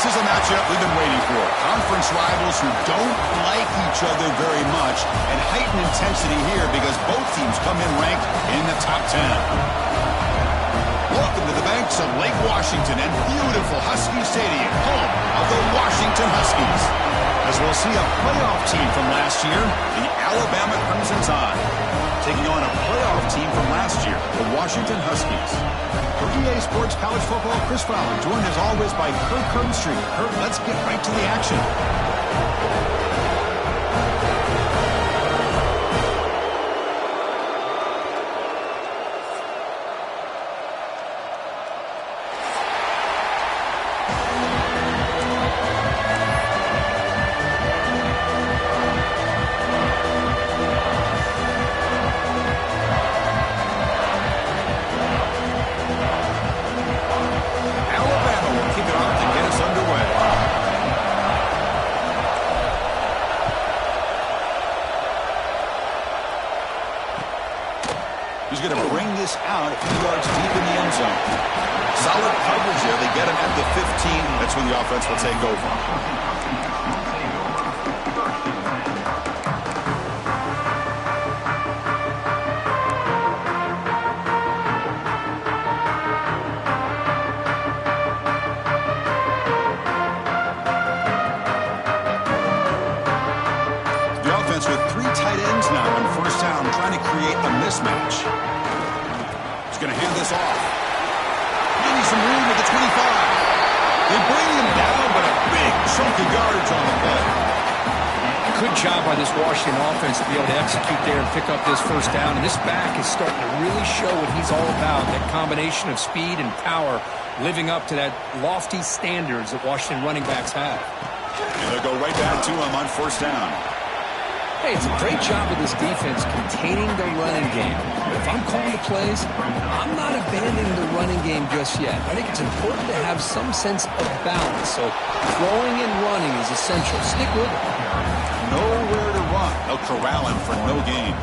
This is a matchup we've been waiting for. Conference rivals who don't like each other very much, and heightened intensity here because both teams come in ranked in the top 10. Welcome to the banks of Lake Washington and beautiful Husky Stadium, home of the Washington Huskies. As we'll see a playoff team from last year, the Alabama Crimson Tide, taking on a playoff team from last year, the Washington Huskies. For EA Sports College Football, Chris Fowler, joined as always by Kurt Kernstreet. Kurt, let's get right to the action. He's going to bring this out a few yards deep in the end zone. Solid coverage there. They get him at the 15. That's when the offense will take over. With three tight ends now on first down, trying to create a mismatch. He's going to hand this off. Maybe some room at the 25. They bring him down, but a big chunk of yardage on the play. Good job by this Washington offense to be able to execute there and pick up this first down. And this back is starting to really show what he's all about, that combination of speed and power, living up to that lofty standards that Washington running backs have. And they'll go right back to him on first down. Hey, it's a great job of this defense containing the running game. If I'm calling the plays, I'm not abandoning the running game just yet. I think it's important to have some sense of balance. So throwing and running is essential. Stick with it. Nowhere to run. They'll corral him for no gain.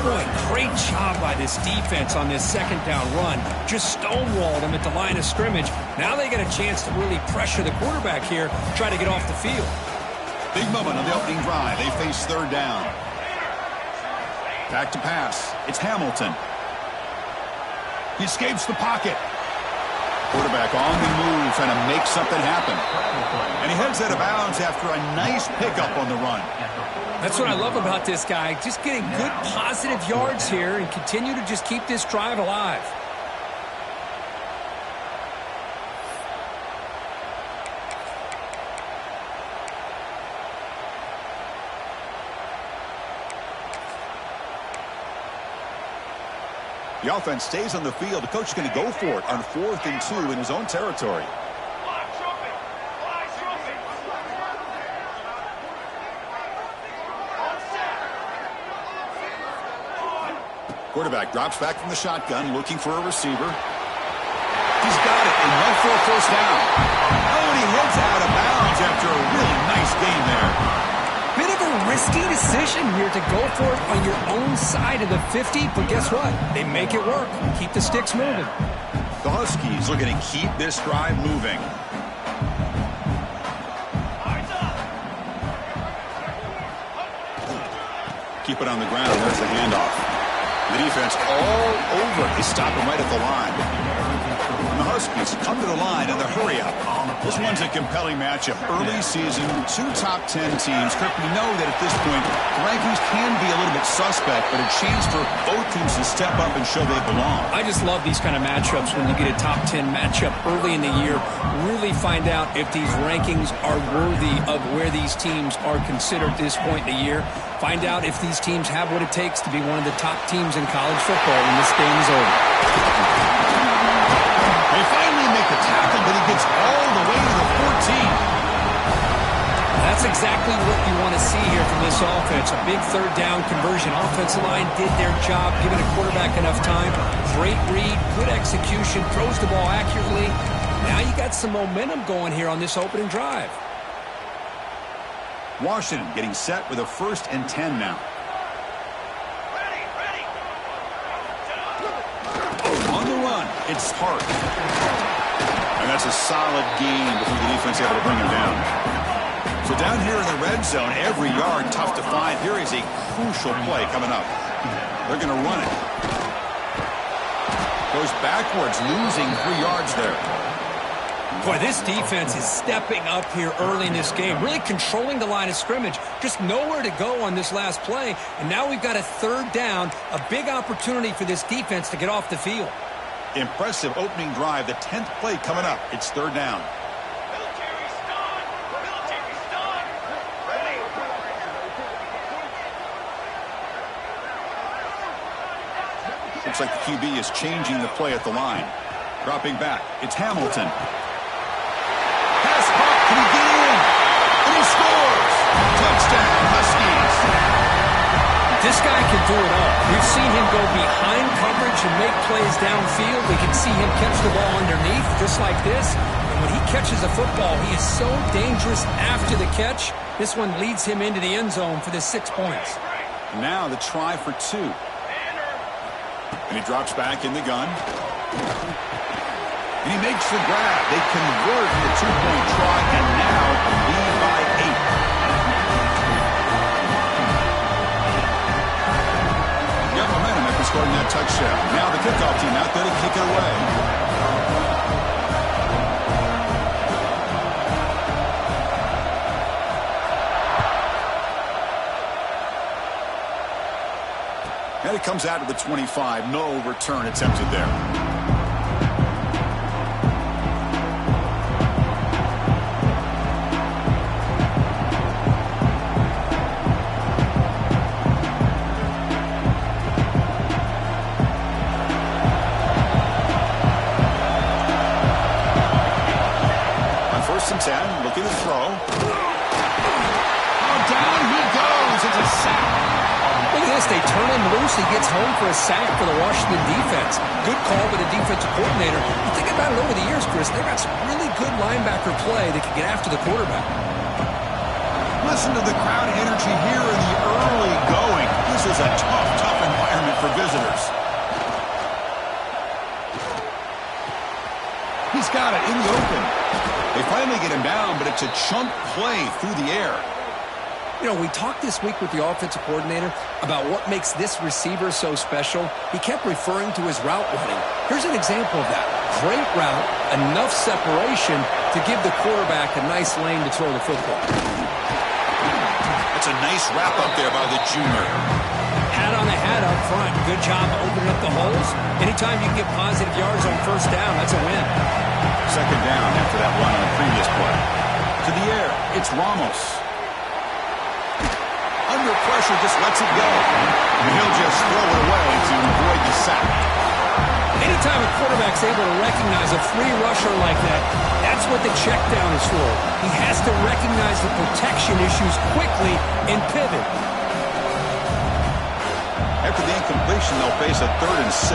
Boy, great job by this defense on this second down run. Just stonewalled him at the line of scrimmage. Now they get a chance to really pressure the quarterback here, try to get off the field. Big moment on the opening drive. They face third down. Back to pass. It's Hamilton. He escapes the pocket. Quarterback on the move, trying to make something happen. And he heads out of bounds after a nice pickup on the run. That's what I love about this guy. Just getting good positive yards here and continue to just keep this drive alive. The offense stays on the field. The coach is going to go for it on 4th and 2 in his own territory. Quarterback drops back from the shotgun, looking for a receiver. He's got it and went for a first down. Oh, and he heads out of bounds after a really nice gain there. Bit of a risky decision here to go for it on your own side of the 50, but guess what? They make it work. Keep the sticks moving. The Huskies looking to keep this drive moving. Keep it on the ground. There's the handoff. The defense all over. They stop him right at the line. And the Huskies come to the line in the hurry up. This one's a compelling matchup. Early season, two top 10 teams. Kirk, we know that at this point, the rankings can be a little bit suspect, but a chance for both teams to step up and show they belong. I just love these kind of matchups when you get a top 10 matchup early in the year. Really find out if these rankings are worthy of where these teams are considered at this point in the year. Find out if these teams have what it takes to be one of the top teams in college football when this game is over. They finally make the tackle, but he gets all the way to the 14. That's exactly what you want to see here from this offense. A big third down conversion. Offensive line did their job, giving a quarterback enough time. Great read, good execution, throws the ball accurately. Now you got some momentum going here on this opening drive. Washington getting set with a 1st and 10 now. On the run, it's Hart. And And that's a solid gain before the defense able to bring him down. So down here in the red zone, every yard tough to find. Here is a crucial play coming up. They're going to run it. Goes backwards, losing 3 yards there. Boy, this defense is stepping up here early in this game, really controlling the line of scrimmage. Just nowhere to go on this last play. And now we've got a 3rd down, a big opportunity for this defense to get off the field. Impressive opening drive, the 10th play coming up. It's 3rd down. Looks like the QB is changing the play at the line. Dropping back. It's Hamilton. Pass pop. Can he get in? And he scores. Touchdown, Huskies. This guy can do it all. We've seen him go behind coverage and make plays downfield. We can see him catch the ball underneath just like this. And when he catches a football, he is so dangerous after the catch. This one leads him into the end zone for the 6 points. Now the try for 2. And he drops back in the gun. And he makes the grab. They convert the 2-point try, and now lead by 8. Got momentum after scoring that touchdown. Now the kickoff team out there to kick it away. And it comes out to the 25. No return attempted there. On 1st and 10, looking to throw. Oh, down he goes. It's a sack. Look at this. They turn him loose. He gets home for a sack for the Washington defense. Good call by the defensive coordinator. You think about it over the years, Chris, they've got some really good linebacker play that can get after the quarterback. Listen to the crowd energy here in the early going. This is a tough environment for visitors. He's got it in the open. They finally get him down, but it's a chunk play through the air. You know, we talked this week with the offensive coordinator about what makes this receiver so special. He kept referring to his route running. Here's an example of that. Great route, enough separation to give the quarterback a nice lane to throw the football. That's a nice wrap up there by the junior. Hat on the hat up front. Good job opening up the holes. Anytime you can get positive yards on 1st down, that's a win. 2nd down after that run on the previous play. To the air, it's Ramos. Under pressure, just lets it go. And he'll just throw it away to avoid the sack. Anytime a quarterback's able to recognize a free rusher like that, that's what the check down is for. He has to recognize the protection issues quickly and pivot. After the incompletion, they'll face a 3rd and 6.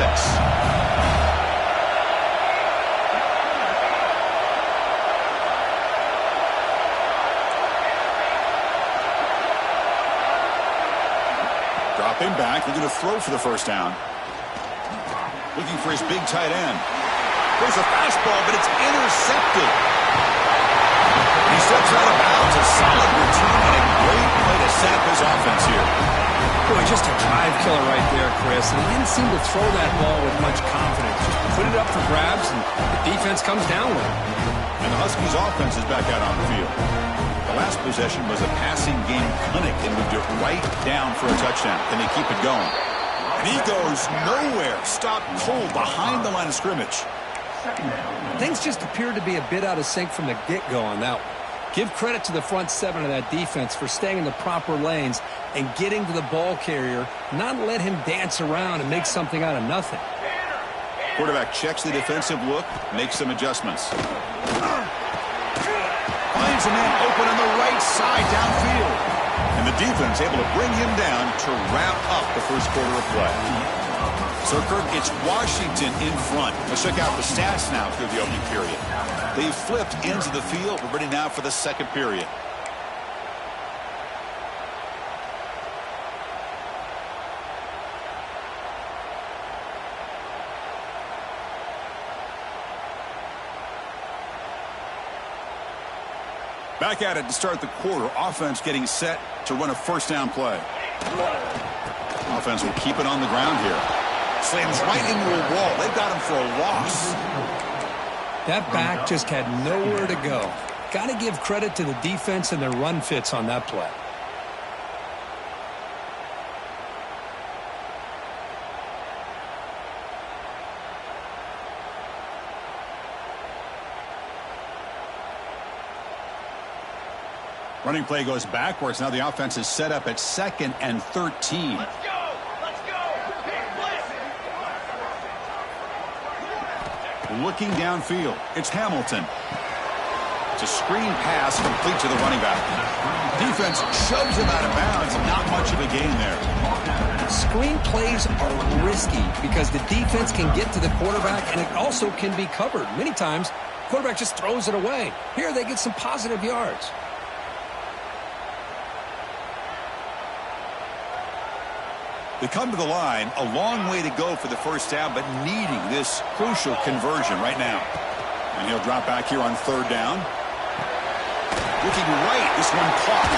Dropping back, looking to throw for the 1st down. Looking for his big tight end. There's a fastball, but it's intercepted. He steps out of bounds. A solid return and a great play to set up his offense here. Boy, just a drive killer right there, Chris. And he didn't seem to throw that ball with much confidence. Just put it up for grabs, and the defense comes down with it. And the Huskies' offense is back out on the field. The last possession was a passing game clinic and moved it right down for a touchdown. Can they keep it going? And he goes nowhere. Stopped cold behind the line of scrimmage. Things just appeared to be a bit out of sync from the get-go on that one. Give credit to the front 7 of that defense for staying in the proper lanes and getting to the ball carrier, not let him dance around and make something out of nothing. Quarterback checks the defensive look, makes some adjustments. Finds a man open on the right side downfield. And the defense able to bring him down to wrap up the first quarter of play. So, Kirk, it's Washington in front. Let's check out the stats now through the opening period. They flipped into the field. We're ready now for the second period. Back at it to start the quarter. Offense getting set to run a first down play. Offense will keep it on the ground here. Slams right into a wall. They've got him for a loss. That back just had nowhere to go. Got to give credit to the defense and their run fits on that play. Running play goes backwards. Now the offense is set up at 2nd and 13. Let's go! Let's go! Big blitz! Looking downfield. It's Hamilton. It's a screen pass complete to the running back. Defense shoves him out of bounds. Not much of a gain there. Screen plays are risky because the defense can get to the quarterback and it also can be covered. Many times, the quarterback just throws it away. Here they get some positive yards. They come to the line, a long way to go for the first down, but needing this crucial conversion right now. And he'll drop back here on 3rd down. Looking right, this one caught.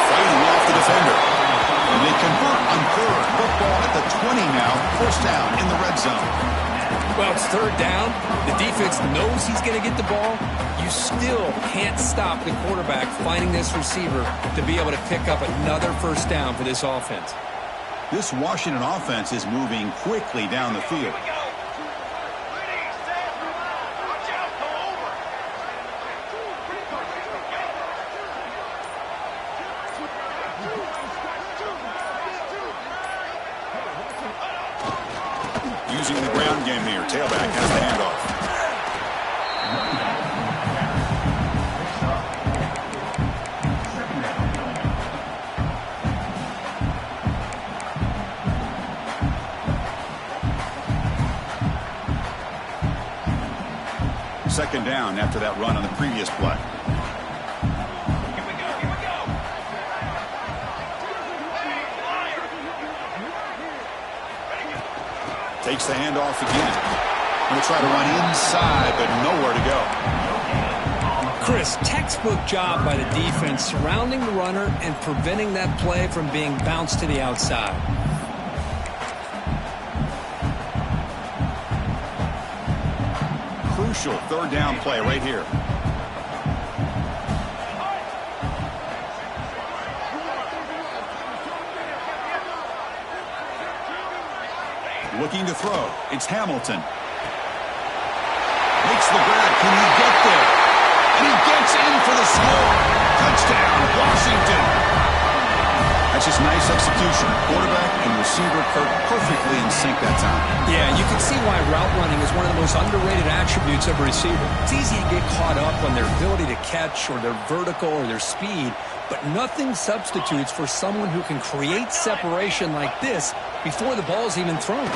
Fighting off the defender. And they convert on 3rd. Football at the 20 now, first down in the red zone. Well, it's 3rd down. The defense knows he's going to get the ball. You still can't stop the quarterback finding this receiver to be able to pick up another first down for this offense. This Washington offense is moving quickly down the field. Using the ground game here. Tailback has the handoff. Second down after that run on the previous play. Here we go, here we go. Takes the handoff again. Going to try to run inside, but nowhere to go. Chris, textbook job by the defense surrounding the runner and preventing that play from being bounced to the outside. Crucial 3rd down play right here. Looking to throw. It's Hamilton. Makes the grab. Can he get there? And he gets in for the score. Touchdown, Washington. That's just nice execution. Quarterback and receiver perfectly in sync that time. Yeah, you can see why route running is one of the most underrated attributes of a receiver. It's easy to get caught up on their ability to catch or their vertical or their speed, but nothing substitutes for someone who can create separation like this before the ball's even thrown.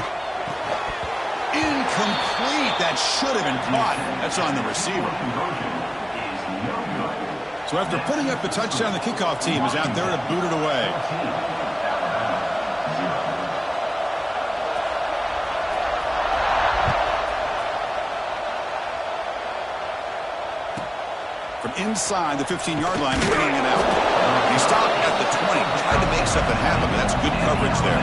Incomplete. That should have been caught. That's on the receiver. So after putting up the touchdown, the kickoff team is out there to boot it away. From inside the 15-yard line, bringing it out. He stopped at the 20, tried to make something happen, but that's good coverage there.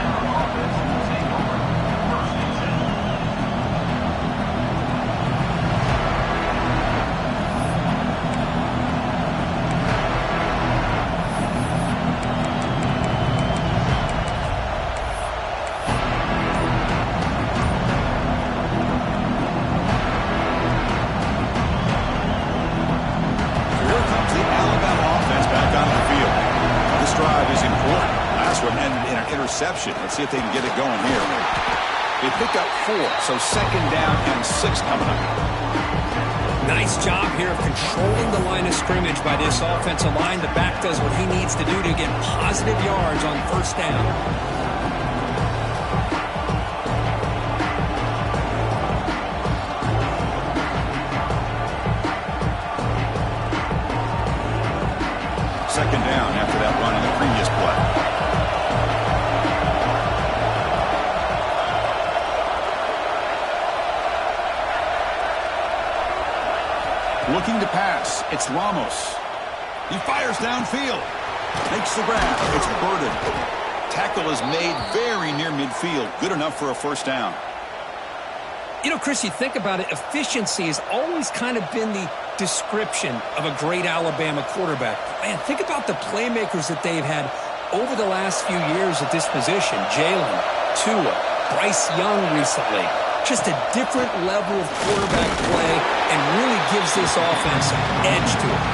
Let's see if they can get it going here. They pick up 4, so 2nd down and 6 coming up. Nice job here of controlling the line of scrimmage by this offensive line. The back does what he needs to do to get positive yards on first down. Second down after that run on the previous play. Looking to pass. It's Ramos. He fires downfield. Makes the grab. It's birded. Tackle is made very near midfield. Good enough for a first down. You know, Chris, you think about it, efficiency has always kind of been the description of a great Alabama quarterback. Man, think about the playmakers that they've had over the last few years at this position. Jalen, Tua, Bryce Young recently. Just a different level of quarterback play and really gives this offense an edge to it.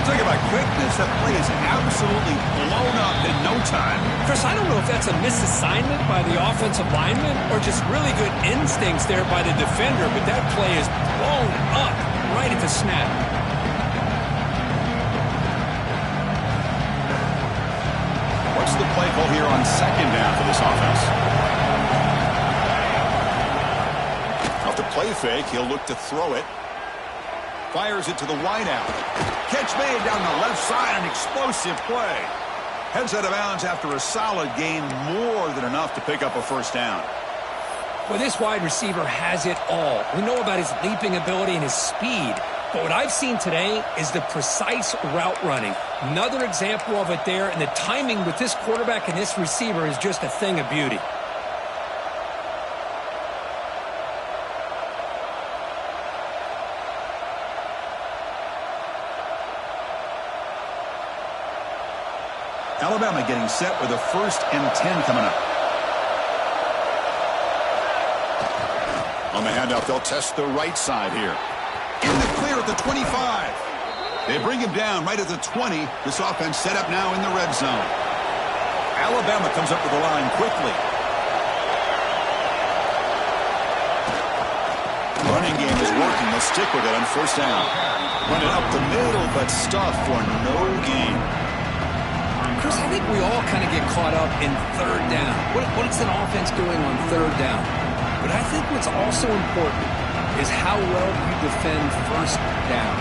Talk about quickness. That play is absolutely blown up in no time. Chris, I don't know if that's a misassignment by the offensive lineman or just really good instincts there by the defender, but that play is blown up right at the snap. What's the play call here on second down for this offense? Off the play fake, he'll look to throw it. Fires it to the wideout. Catch made down the left side, an explosive play. Heads out of bounds after a solid gain, more than enough to pick up a first down. Well, this wide receiver has it all. We know about his leaping ability and his speed, but what I've seen today is the precise route running. Another example of it there, and the timing with this quarterback and this receiver is just a thing of beauty. Alabama getting set with a 1st and 10 coming up. On the handoff, they'll test the right side here. In the clear at the 25. They bring him down right at the 20. This offense set up now in the red zone. Alabama comes up to the line quickly. Running game is working. They'll stick with it on first down. Run it up the middle, but stuff for no gain. Chris, I think we all kind of get caught up in third down. What's an offense doing on third down? But I think what's also important is how well you defend first down.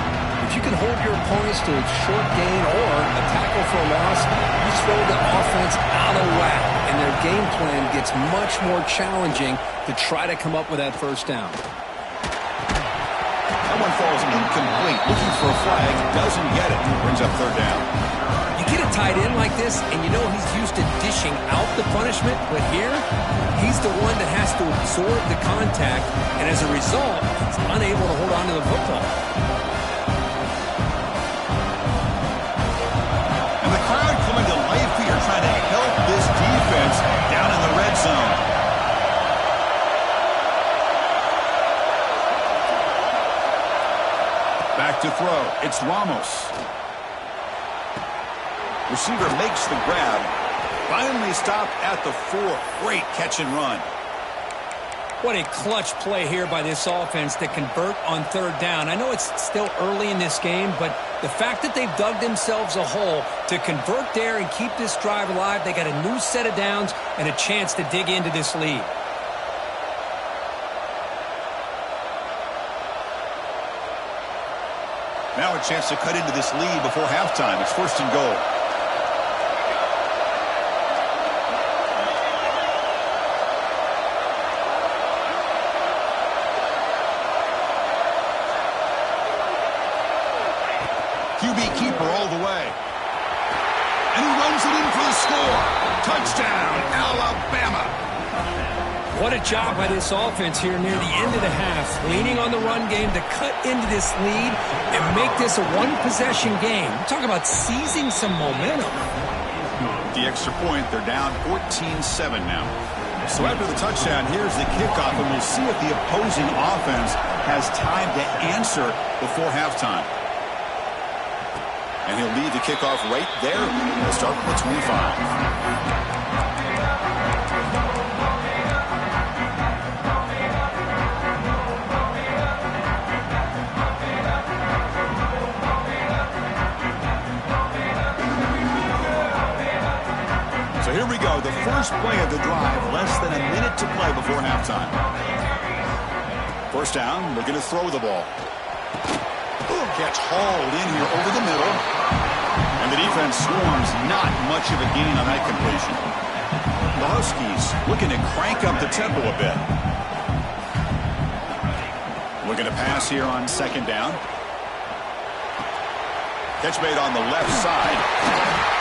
If you can hold your opponents to a short gain or a tackle for a loss, you throw the offense out of whack, and their game plan gets much more challenging to try to come up with that first down. That one falls incomplete. Looking for a flag. Doesn't get it. Brings up third down. You get a tight end like this, and you know he's used to dishing out the punishment, but here, he's the one that has to absorb the contact, and as a result, he's unable to hold on to the football. And the crowd coming to life here, trying to help this defense down in the red zone. Back to throw. It's Ramos. Receiver makes the grab. Finally stopped at the 4. Great catch and run. What a clutch play here by this offense to convert on third down. I know it's still early in this game, but the fact that they've dug themselves a hole to convert there and keep this drive alive, they got a new set of downs and a chance to dig into this lead. Now a chance to cut into this lead before halftime. It's 1st and goal. QB keeper all the way. And he runs it in for the score. Touchdown, Alabama. What a job by this offense here near the end of the half, leaning on the run game to cut into this lead and make this a one-possession game. Talk about seizing some momentum. The extra point, they're down 14-7 now. So after the touchdown, here's the kickoff, and we'll see if the opposing offense has time to answer before halftime. And he'll lead the kickoff right there. He'll start from the 25. So here we go. The first play of the drive. Less than a minute to play before halftime. First down. They're going to throw the ball. Catch hauled in here over the middle. And the defense swarms. Not much of a gain on that completion. The Huskies looking to crank up the tempo a bit. Looking to pass here on second down. Catch made on the left side.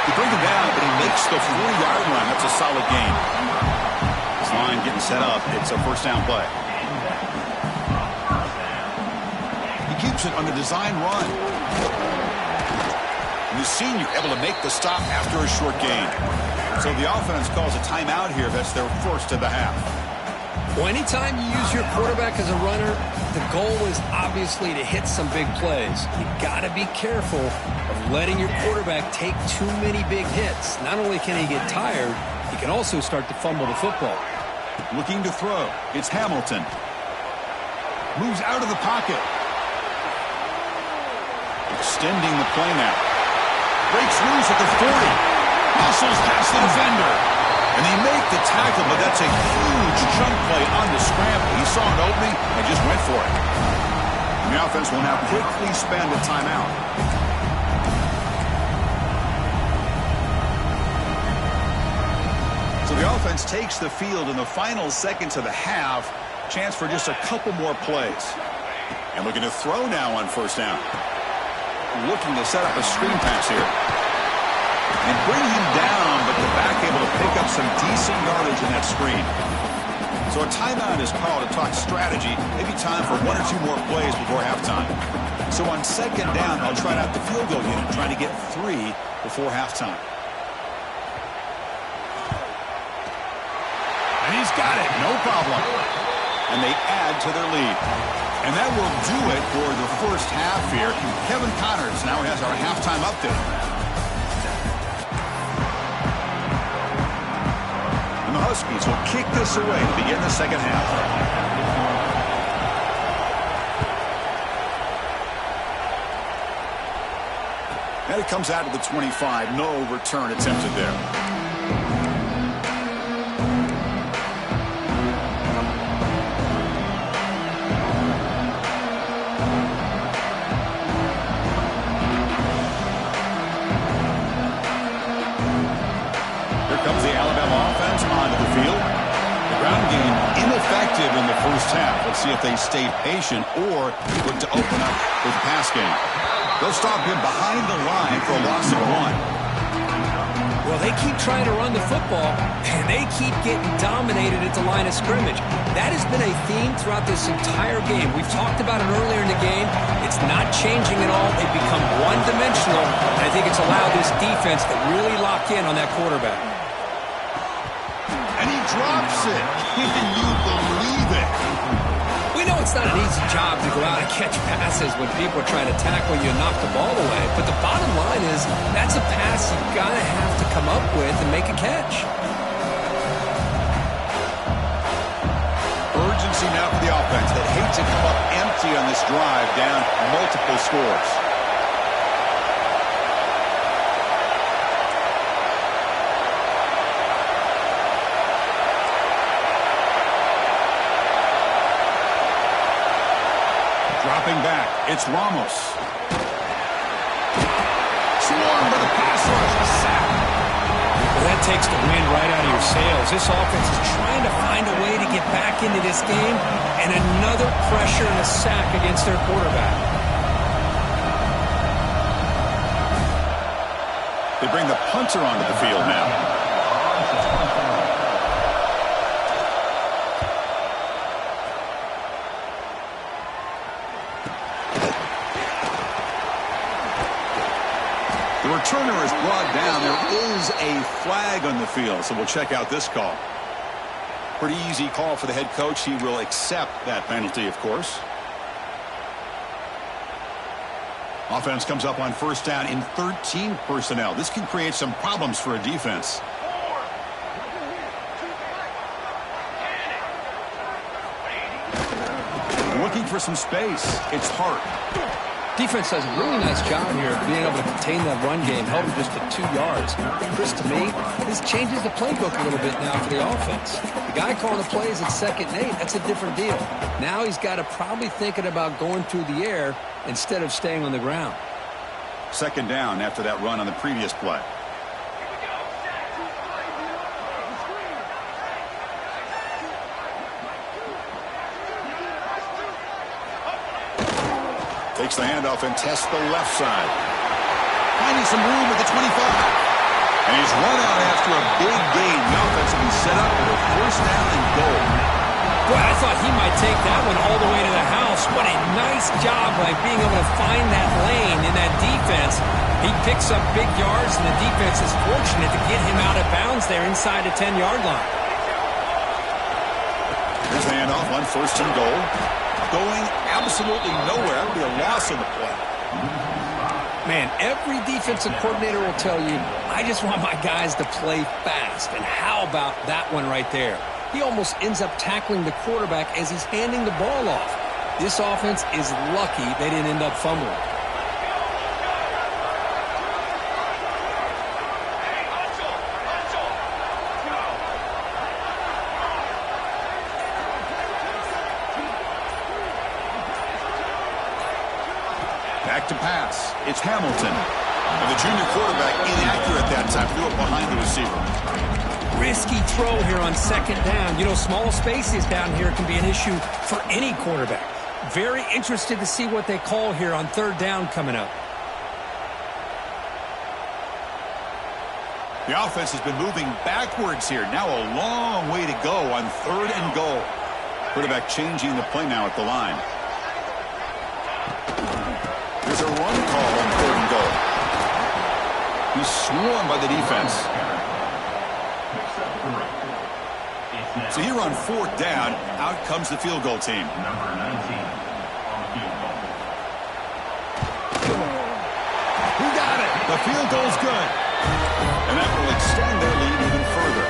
He brings him down, but he makes the 40-yard line. That's a solid gain. This line getting set up. It's a first down play. He keeps it on the design run. And the senior able to make the stop after a short gain. So the offense calls a timeout here. That's their first of the half. Well, anytime you use your quarterback as a runner, the goal is obviously to hit some big plays. You got to be careful of letting your quarterback take too many big hits. Not only can he get tired, he can also start to fumble the football. Looking to throw. It's Hamilton. Moves out of the pocket. Extending the play now. Breaks loose at the 40. Hustles past the defender. And they make the tackle, but that's a huge chunk play on the scramble. He saw an opening and just went for it. And the offense will now quickly spend a timeout. So the offense takes the field in the final seconds of the half. Chance for just a couple more plays. And looking to throw now on first down. Looking to set up a screen pass here. And bring him down, but the back able to pick up some decent yardage in that screen. So a timeout is called to talk strategy. Maybe time for one or two more plays before halftime. So on second down, I'll try out the field goal unit, trying to get 3 before halftime. And he's got it, no problem. And they add to their lead. And that will do it for the first half here. Kevin Connors now has our halftime update. And the Huskies will kick this away to begin the second half. And it comes out to the 25. No return attempted there. In the first half. Let's see if they stay patient or look to open up with the pass game. They'll stop him behind the line for a loss of 1. Well, they keep trying to run the football, and they keep getting dominated at the line of scrimmage. That has been a theme throughout this entire game. We've talked about it earlier in the game. It's not changing at all. They've become one-dimensional, and I think it's allowed this defense to really lock in on that quarterback. And he drops it. Can you believe it? We know it's not an easy job to go out and catch passes when people are trying to tackle you and knock the ball away. But the bottom line is that's a pass you've got to have to come up with and make a catch. Urgency now for the offense that hates to come up empty on this drive, down multiple scores. Dropping back, it's Ramos. Swarmed by the pass rush, a sack. Well, that takes the wind right out of your sails. This offense is trying to find a way to get back into this game, and another pressure and a sack against their quarterback. They bring the punter onto the field now. The returner is brought down. There is a flag on the field, so we'll check out this call. Pretty easy call for the head coach. He will accept that penalty, of course. Offense comes up on first down in 13 personnel. This can create some problems for a defense. Looking for some space. It's Hart. Defense does a really nice job here of being able to contain that run game, held him just to 2 yards. Chris, to me, this changes the playbook a little bit now for the offense. The guy calling the plays at 2nd and 8, that's a different deal. Now he's got to probably thinking about going through the air instead of staying on the ground. 2nd down after that run on the previous play. Takes the handoff and tests the left side. finding some room at the 25. And he's run out after a big gain. The offense will be set up for a first down and goal. Boy, I thought he might take that one all the way to the house. What a nice job by being able to find that lane in that defense. He picks up big yards, and the defense is fortunate to get him out of bounds there inside the 10-yard line. Here's the handoff on first and goal. Going absolutely nowhere. That would be a loss on the play. Man, every defensive coordinator will tell you, I just want my guys to play fast. And how about that one right there? He almost ends up tackling the quarterback as he's handing the ball off. This offense is lucky they didn't end up fumbling. Back to pass. It's Hamilton. And the junior quarterback inaccurate that time. Threw it behind the receiver. Risky throw here on second down. You know, small spaces down here can be an issue for any quarterback. Very interested to see what they call here on third down coming up. The offense has been moving backwards here. Now a long way to go on third and goal. Quarterback changing the play now at the line. There's a run call on third and goal. He's swarmed by the defense. So here on fourth down, out comes the field goal team. Number 19 on the field goal. Who got it? The field goal's good. And that will extend their lead even further.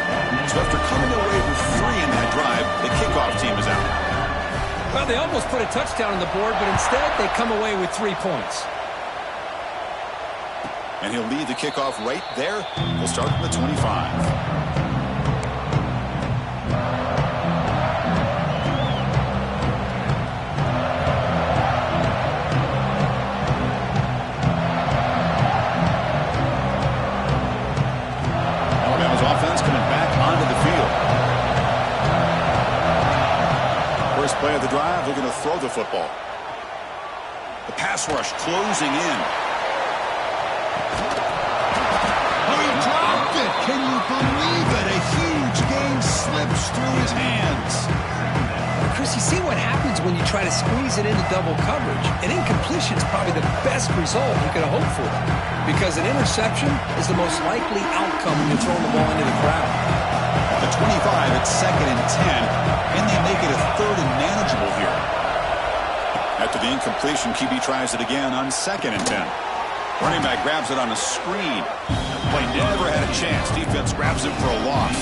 So after coming away with 3 in that drive, the kickoff team is out. Well, they almost put a touchdown on the board, but instead they come away with 3 points. And he'll lead the kickoff right there. We'll start from the 25. Play of the drive, they're going to throw the football. The pass rush closing in. Oh, he dropped it. Can you believe it? A huge gain slips through his hands. Chris, you see what happens when you try to squeeze it into double coverage. An incompletion is probably the best result you could have hoped for, because an interception is the most likely outcome when you're throwing the ball into the crowd. The 25, it's second and 10. And they make it a third and manageable here. After the incompletion, QB tries it again on second and 10. Running back grabs it on a screen. Play never had a chance. Defense grabs it for a loss.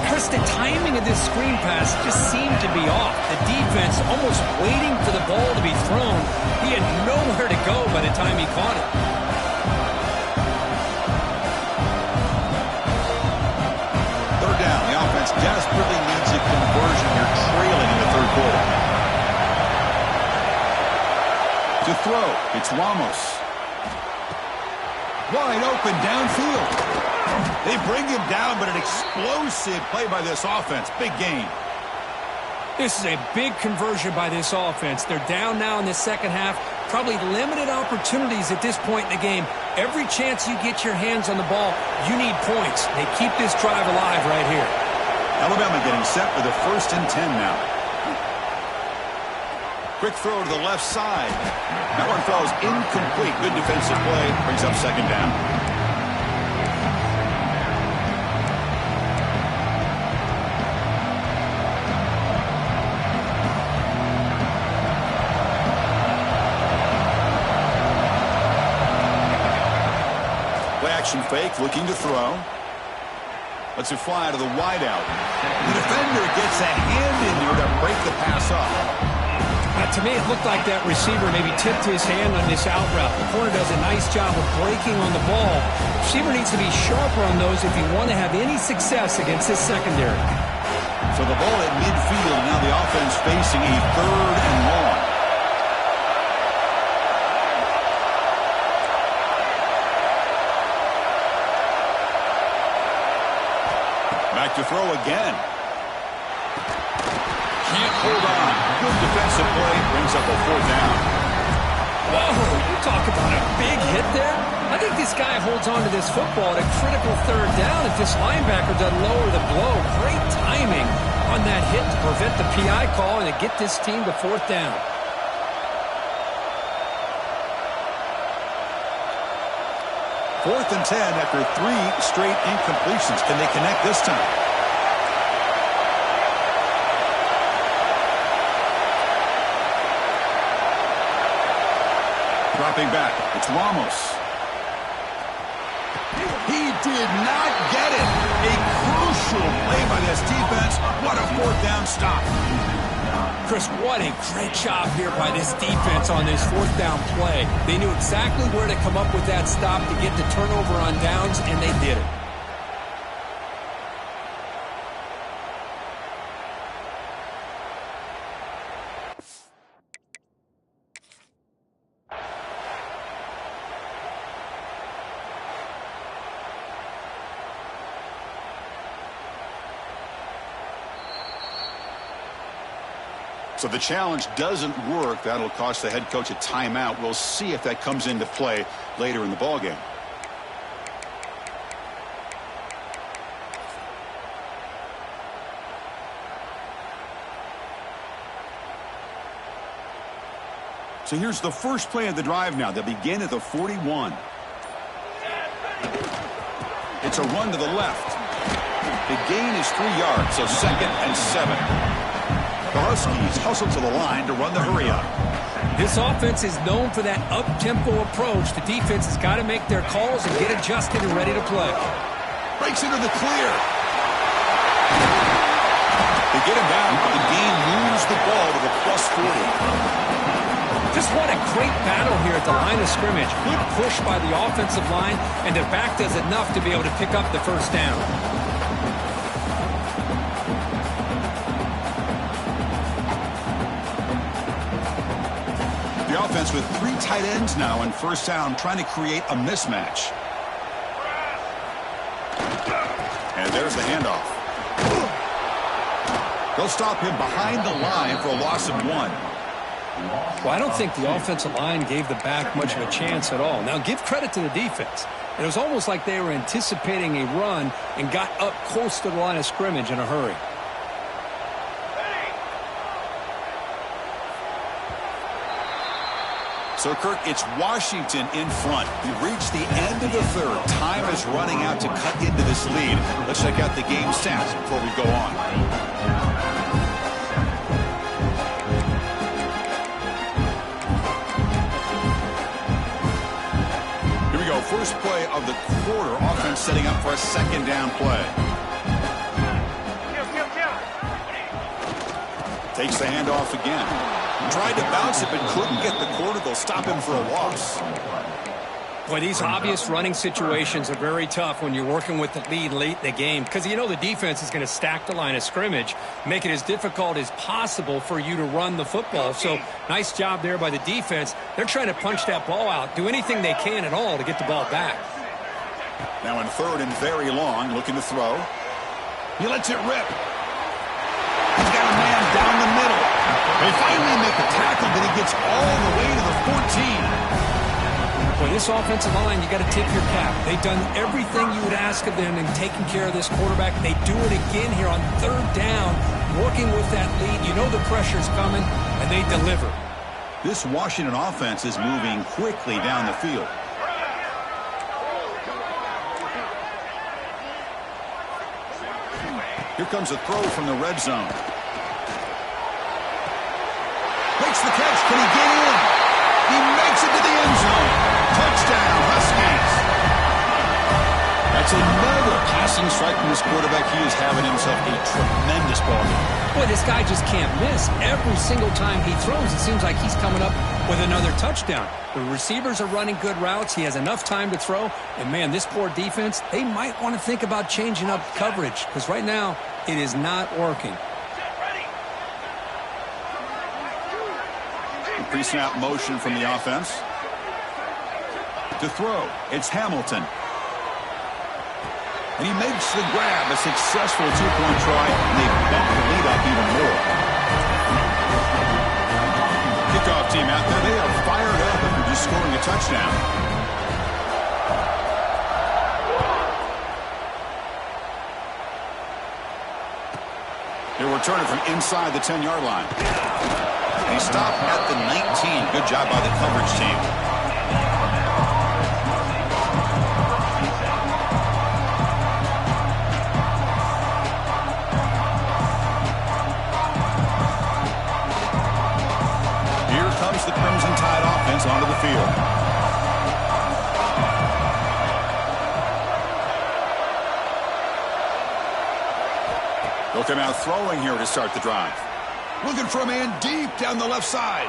Chris, the timing of this screen pass just seemed to be off. The defense almost waiting for the ball to be thrown. He had nowhere to go by the time he caught it. Desperately needs a conversion. You're trailing in the third quarter. To throw, it's Ramos. Wide open downfield. They bring him down, but an explosive play by this offense. Big gain. This is a big conversion by this offense. They're down now in the second half. Probably limited opportunities at this point in the game. Every chance you get your hands on the ball, you need points. They keep this drive alive right here. Alabama getting set for the first and 10 now. Quick throw to the left side. That one falls incomplete. Good defensive play. Brings up second down. Play action fake, looking to throw. Lets it fly to the wideout. The defender gets a hand in there to break the pass up. To me, it looked like that receiver maybe tipped his hand on this out route. The corner does a nice job of breaking on the ball. Receiver needs to be sharper on those if you want to have any success against this secondary. So the ball at midfield, now the offense facing a third and long. Back to throw again. Can't hold on. Good defensive play. Brings up a fourth down. Whoa, you Talk about a big hit there. I think this guy holds on to this football at a critical third down if this linebacker doesn't lower the blow. Great timing on that hit to prevent the PI call and to get this team to fourth down. Fourth and 10 after 3 straight incompletions. Can they connect this time? Dropping back. It's Ramos. He did not get it. A crucial play by this defense. What a fourth down stop. Chris, what a great job here by this defense on this fourth down play. They knew exactly where to come up with that stop to get the turnover on downs, and they did it. So the challenge doesn't work. That'll cost the head coach a timeout. We'll see if that comes into play later in the ballgame. So here's the first play of the drive now. They begin at the 41. It's a run to the left. The gain is 3 yards, so 2nd and 7. The Huskies hustle to the line to run the hurry-up. This offense is known for that up-tempo approach. The defense has got to make their calls and get adjusted and ready to play. Breaks into the clear. They get him down, but the gain moves the ball to the +40. Just what a great battle here at the line of scrimmage. Good push by the offensive line, and their back does enough to be able to pick up the first down. Offense with 3 tight ends now on first down, trying to create a mismatch. And there's the handoff. They'll stop him behind the line for a loss of 1. Well, I don't think the offensive line gave the back much of a chance at all. Now, give credit to the defense. It was almost like they were anticipating a run and got up close to the line of scrimmage in a hurry. So, Kirk, it's Washington in front. We've reached the end of the third. Time is running out to cut into this lead. Let's check out the game stats before we go on. Here we go. First play of the quarter. Offense setting up for a second down play. Takes the handoff again. Tried to bounce it, but couldn't get the quarter. They'll stop him for a loss. Boy, these obvious running situations are very tough when you're working with the lead late in the game, because you know the defense is going to stack the line of scrimmage, make it as difficult as possible for you to run the football. So nice job there by the defense. They're trying to punch that ball out, do anything they can at all to get the ball back. Now in third and very long, looking to throw. He lets it rip. He's got a man down the middle. They finally make the tackle, but he gets all the way to the 14. Boy, this offensive line, you got to tip your cap. They've done everything you would ask of them in taking care of this quarterback. They do it again here on third down, working with that lead. You know the pressure's coming, and they deliver. This Washington offense is moving quickly down the field. Here comes a throw from the red zone. Makes the catch. Can he get in? He makes it to the end zone. Touchdown, Huskies. That's another passing strike from this quarterback. He is having himself a tremendous ball game. Boy, this guy just can't miss. Every single time he throws, it seems like he's coming up with another touchdown. The receivers are running good routes. He has enough time to throw. And, man, this poor defense, they might want to think about changing up coverage, because right now it is not working. Pre-snap motion from the offense. To throw, it's Hamilton. And he makes the grab, a successful two-point try, and they bump the lead up even more. Kickoff team out there, they are fired up after just scoring a touchdown. He'll return it from inside the 10-yard line. He stopped at the 19. Good job by the coverage team. Here comes the Crimson Tide offense onto the field. They'll come out throwing here to start the drive. Looking for a man deep down the left side.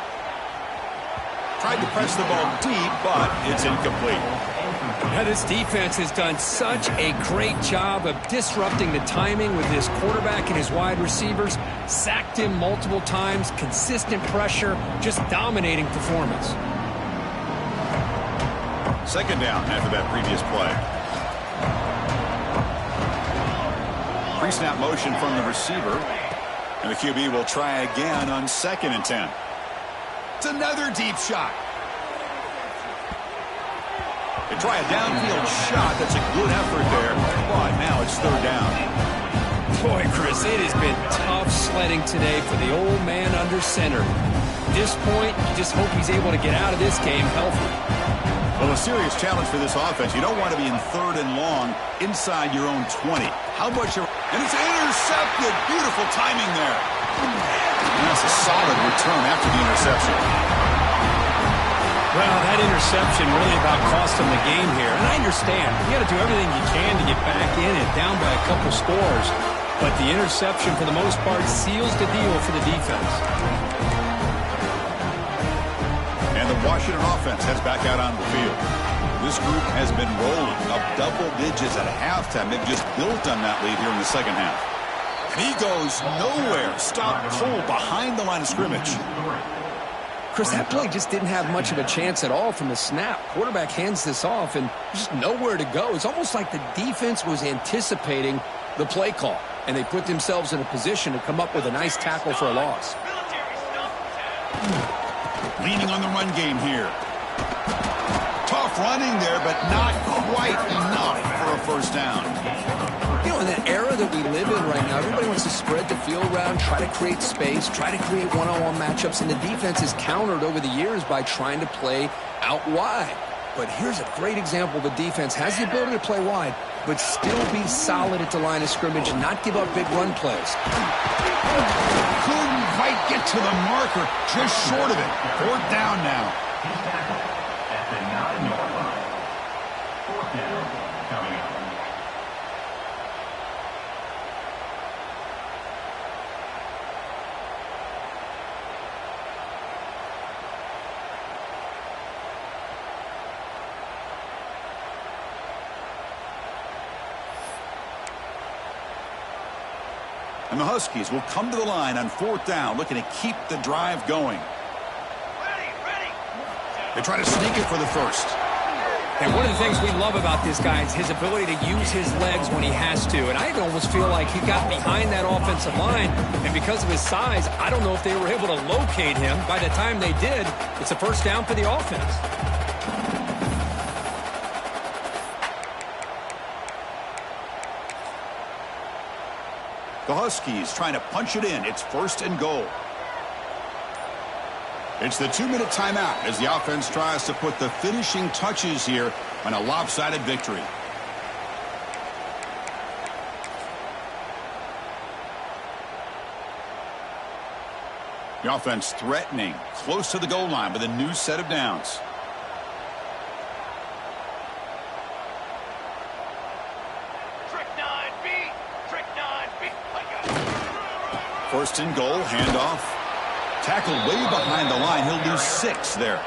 Tried to press the ball deep, but it's incomplete. Now, this defense has done such a great job of disrupting the timing with his quarterback and his wide receivers. Sacked him multiple times, consistent pressure, just dominating performance. Second down after that previous play. Pre-snap motion from the receiver. And the QB will try again on 2nd and 10. It's another deep shot. They try a downfield shot. That's a good effort there. But now it's 3rd down. Boy, Chris, it has been tough sledding today for the old man under center. At this point, you just hope he's able to get out of this game healthy. Well, a serious challenge for this offense. You don't want to be in 3rd and long inside your own 20. How much... And it's intercepted. Beautiful timing there. And that's a solid return after the interception. Well, that interception really about cost him the game here. And I understand. You got to do everything you can to get back in it, down by a couple scores. But the interception, for the most part, seals the deal for the defense. And the Washington offense heads back out on the field. This group has been rolling up double digits at halftime. They've just built on that lead here in the second half. And he goes nowhere. Stop cold behind the line of scrimmage. Chris, that play just didn't have much of a chance at all from the snap. Quarterback hands this off, and just nowhere to go. It's almost like the defense was anticipating the play call, and they put themselves in a position to come up with a nice tackle for a loss. Leaning on the run game here. Tough running there, but not quite enough for a first down. You know, in that era that we live in right now, everybody wants to spread the field around, try to create space, try to create one-on-one matchups, and the defense is countered over the years by trying to play out wide. But here's a great example. The defense has the ability to play wide, but still be solid at the line of scrimmage and not give up big run plays. Couldn't quite get to the marker, just short of it. 4th down now. He's tackled at the 9-yard line. 4th down coming up. And the Huskies will come to the line on 4th down, looking to keep the drive going. They try to sneak it for the first. And one of the things we love about this guy is his ability to use his legs when he has to. And I almost feel like he got behind that offensive line, and because of his size, I don't know if they were able to locate him. By the time they did, it's a first down for the offense. The Huskies trying to punch it in. It's 1st and goal. It's the 2-minute timeout as the offense tries to put the finishing touches here on a lopsided victory. The offense threatening, close to the goal line with a new set of downs. First and goal, handoff. Tackled way behind the line. He'll lose 6 there.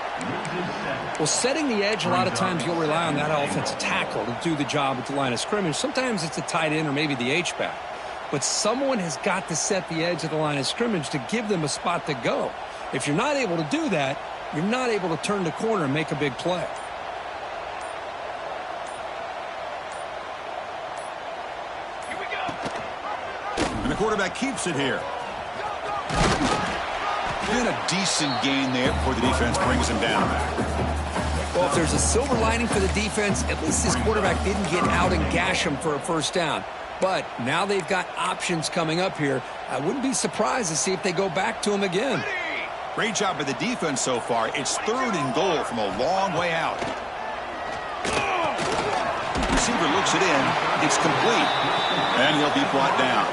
Well, setting the edge, a lot of times you'll rely on that offensive tackle to do the job at the line of scrimmage. Sometimes it's a tight end or maybe the H-back. But someone has got to set the edge of the line of scrimmage to give them a spot to go. If you're not able to do that, you're not able to turn the corner and make a big play. And the quarterback keeps it here. And a decent gain there before the defense brings him down. Well, if there's a silver lining for the defense, at least this quarterback didn't get out and gash him for a first down. But now they've got options coming up here. I wouldn't be surprised to see if they go back to him again. Great job by the defense so far. It's 3rd and goal from a long way out. Receiver looks it in. It's complete. And he'll be brought down.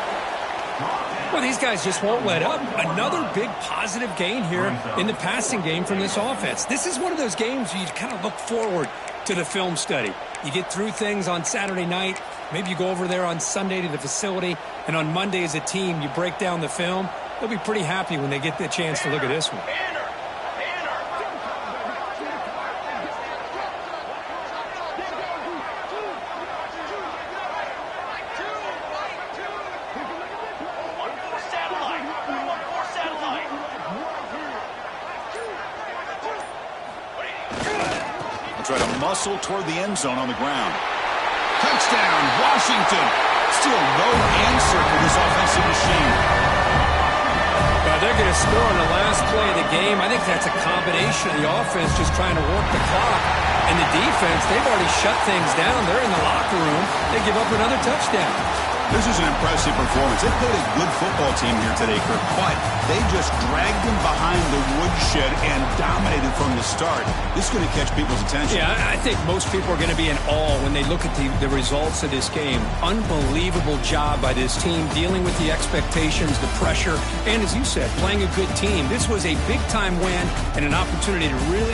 Well, these guys just won't let up. Another big positive gain here in the passing game from this offense. This is one of those games where you kind of look forward to the film study. You get through things on Saturday night. Maybe you go over there on Sunday to the facility, and on Monday as a team, you break down the film. They'll be pretty happy when they get the chance to look at this one. Try to muscle toward the end zone on the ground. Touchdown, Washington. Still no answer for this offensive machine. They're going to score on the last play of the game. I think that's a combination of the offense just trying to work the clock. And the defense, they've already shut things down. They're in the locker room. They give up another touchdown. This is an impressive performance. They played a good football team here today, Kirk, but they just dragged them behind the woodshed and dominated from the start. This is going to catch people's attention. Yeah, I think most people are going to be in awe when they look at the results of this game. Unbelievable job by this team dealing with the expectations, the pressure, and as you said, playing a good team. This was a big-time win and an opportunity to really